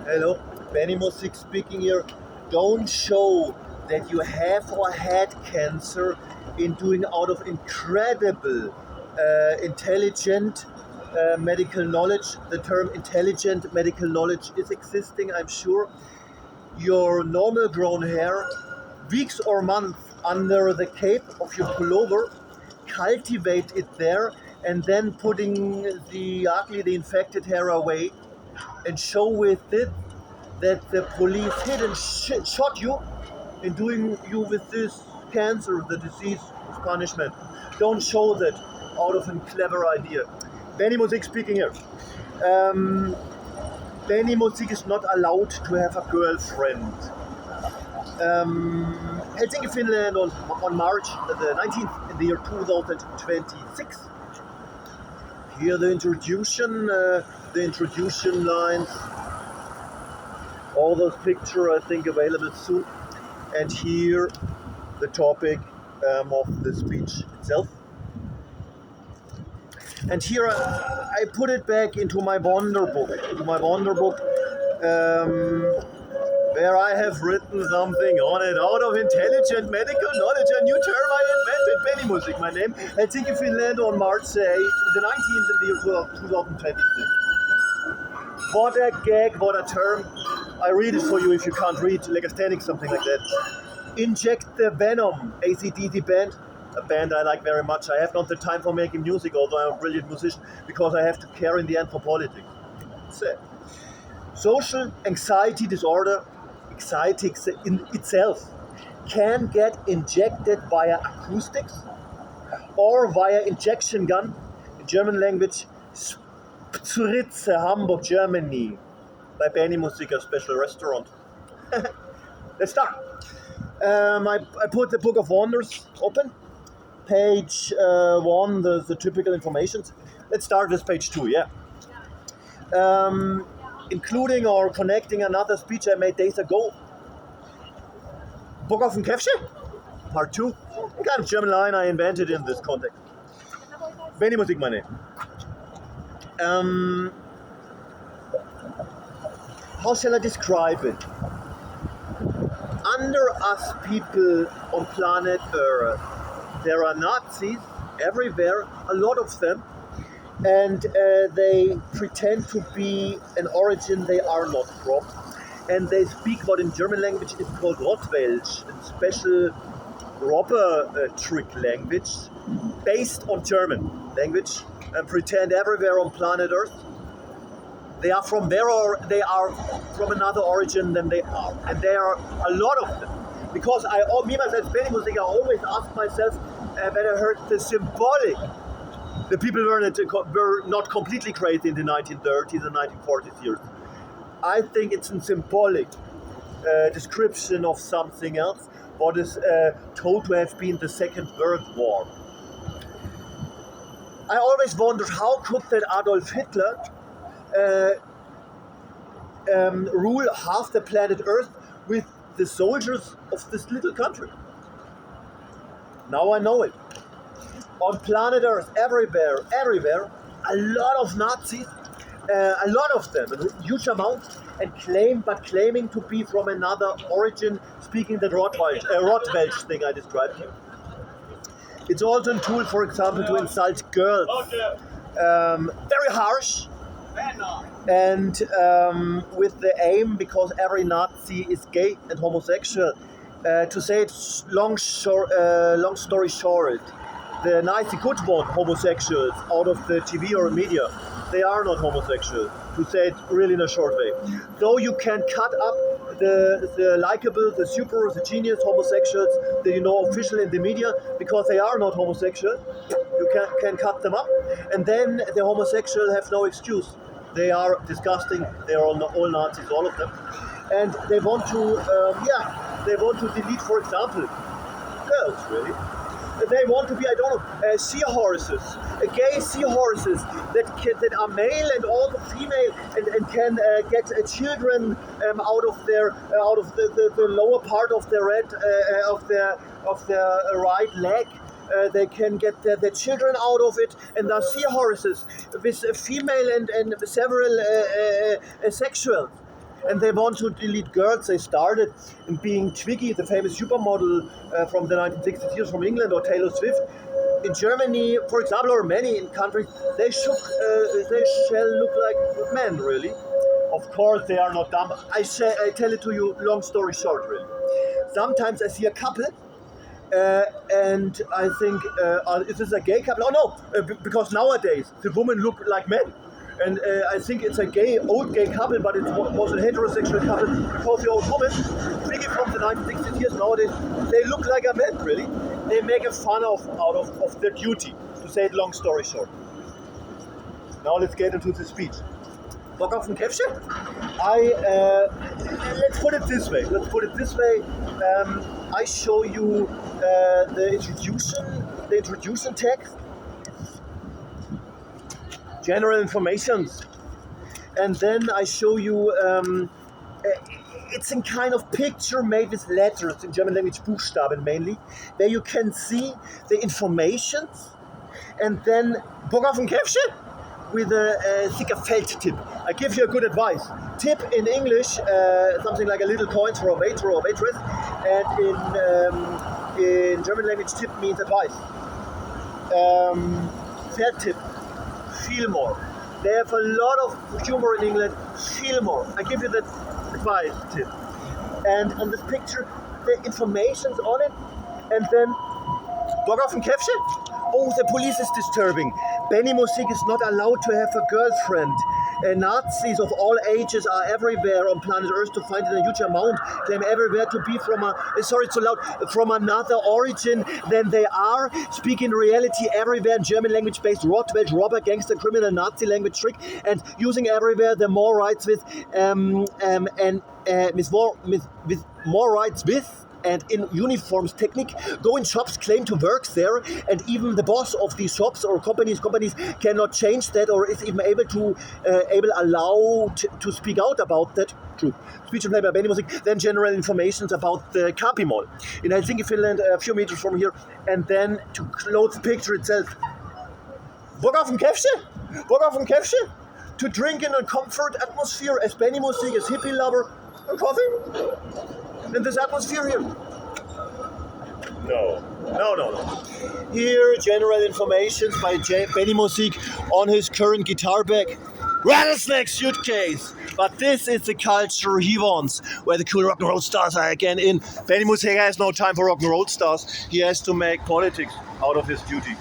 Hello, Benimusik speaking here. Don't show that you have or had cancer in doing out of incredible, intelligent medical knowledge. The term intelligent medical knowledge is existing, I'm sure. Your normal grown hair, weeks or months under the cape of your pullover, cultivate it there, and then putting the infected hair away, and show with it that the police hit and shot you in doing you with this cancer, the disease is punishment. Don't show that out of a clever idea. Benimusik speaking here. Benimusik is not allowed to have a girlfriend. Helsinki, Finland on March the 19th in the year 2026. Here the introduction lines, all those pictures I think available soon, and here the topic of the speech itself. And here I put it back into my wonder book, where I have written something on it out of intelligent medical knowledge, a new term I invented, Benimusik, my name, Helsinki, Finland on March the 19th in the year 2026. What a gag, what a term. I read it for you if you can't read legasthenics, something like that. Inject the venom, AC/DC band, a band I like very much. I have not the time for making music, although I'm a brilliant musician, because I have to care in the end for politics. Sad. Social anxiety disorder, anxiety in itself, can get injected via acoustics or via injection gun, in German language, Spritze, Hamburg, Germany, by Benimusik, a special restaurant. Let's start. I put the Book of Wonders open. Page 1, the typical informations. Let's start with page 2, yeah. Including or connecting another speech I made days ago. Book of Käfsche, part 2. A kind of German line I invented in this context. Benimusik, my name. How shall I describe it? Under us people on planet Earth, there are Nazis everywhere, a lot of them, and they pretend to be an origin they are not from, and they speak what in German language is called Rottwelsch, a special robber trick language based on German language, and pretend everywhere on planet Earth they are from there or they are from another origin than they are, and there are a lot of them. Because me myself, Benimusik, I always ask myself when I heard the symbolic. The people were not completely crazy in the 1930s and 1940s years. I think it's a symbolic description of something else, what is told to have been the Second World War. I always wondered how could that Adolf Hitler rule half the planet Earth with the soldiers of this little country. Now I know it. On planet Earth, everywhere, a lot of Nazis, a lot of them, a huge amount, and claiming to be from another origin, speaking that Rottwelsch thing I described here. It's also a tool, for example, to insult girls. Very harsh. And with the aim, because every Nazi is gay and homosexual, to say it long story short, the Nazi could want homosexuals out of the TV or media. They are not homosexual, to say it really in a short way. Though you can cut up the likable, the super, the genius homosexuals, the official in the media, because they are not homosexual, you can cut them up, and then the homosexual have no excuse. They are disgusting. They are all Nazis, all of them, and they want to delete, for example, girls. Really, they want to be, seahorses, gay seahorses that are male and also female, and can get children out of the lower part of their right leg, they can get their children out of it, and there are seahorses with female and several sexual. And they want to delete girls. They started in being Twiggy, the famous supermodel from the 1960s years from England, or Taylor Swift. In Germany, for example, or many in countries, they shall look like men, really. Of course, they are not dumb. I tell it to you, long story short, really. Sometimes I see a couple, and I think, is this a gay couple? Oh no, because nowadays the women look like men. And I think it's a old gay couple, but it was a heterosexual couple, because the old woman, speaking from the 1960s years nowadays, they look like a man, really. They make a fun out of their duty, to say it long story short. Now let's get into the speech. Bock auf ein Käffchen? Let's put it this way. I show you the introduction text, general information, and then I show you it's a kind of picture made with letters in German language, Buchstaben mainly, where you can see the information, and then Bock auf ein Käffchen with a thicker Feldtipp. I give you a good advice. Tip in English, something like a little coins for a waiter or waitress, and in German language, tip means advice. Feldtipp. Feel more. They have a lot of humor in England. Feel more. I give you that advice tip. And on this picture, the information's on it. And then, Bock auf ein Käffchen? Oh, the police is disturbing. Benimusik is not allowed to have a girlfriend. Nazis of all ages are everywhere on planet Earth to find in a huge amount. Claim everywhere to be from another origin than they are. Speak in reality everywhere in German language based Rottweiler, robber, gangster, criminal, Nazi language trick, and using everywhere the more rights with more rights with. And in uniforms technique, go in shops, claim to work there, and even the boss of these shops or companies cannot change that, or is even able to speak out about that. True. Speech and play by Benimusik. Then general information about the Kapi Mall in Helsinki, Finland, a few meters from here, and then to close the picture itself. Bock auf ein Käffchen? Bock auf ein Käffchen? To drink in a comfort atmosphere as Benimusik, as hippie lover, and coffee. In this atmosphere here? No. Here, general information by Benimusik on his current guitar bag. Rattlesnake suitcase! But this is the culture he wants, where the cool rock and roll stars are again in. Benimusik has no time for rock and roll stars. He has to make politics out of his duty.